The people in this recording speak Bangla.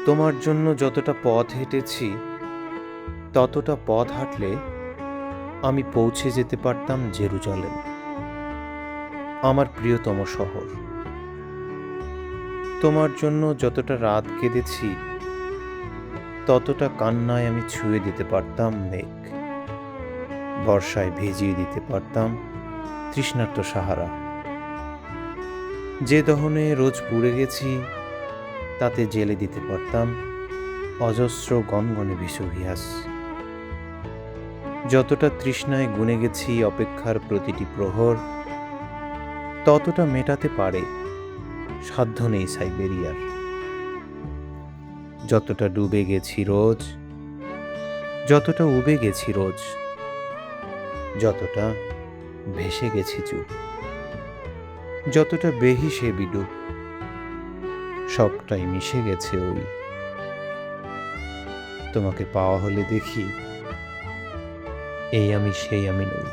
তোমার জন্য যতটা পথ হেঁটেছি ততটা পথ হাঁটলে আমি পৌঁছে যেতে পারতাম জেরুজালেম, আমার প্রিয়তম শহর। তোমার জন্য যতটা রাত কেঁদেছি ততটা কান্নায় আমি ছুঁয়ে দিতে পারতাম মেঘ, বর্ষায় ভিজিয়ে দিতে পারতাম তৃষ্ণার্ত সাহারা। যে দহনে রোজ পুড়ে গেছি তাতে জেলে দিতে পারতাম অজস্র গনগনে ভিসুভিয়াস। যতটা তৃষ্ণায় গুনে গেছি অপেক্ষার প্রতিটি প্রহর, ততটা মেটাতে পারে সাধ্য নেই সাইবেরিয়ার। যতটা ডুবে গেছি রোজ, যতটা উবে গেছি রোজ, যতটা ভেসে গেছি চুপ, যতটা বেহিসে বিডুব, সবটাই মিশে গেছে ওই। তোমাকে পাওয়া হলে দেখি এই আমি সেই আমি নই।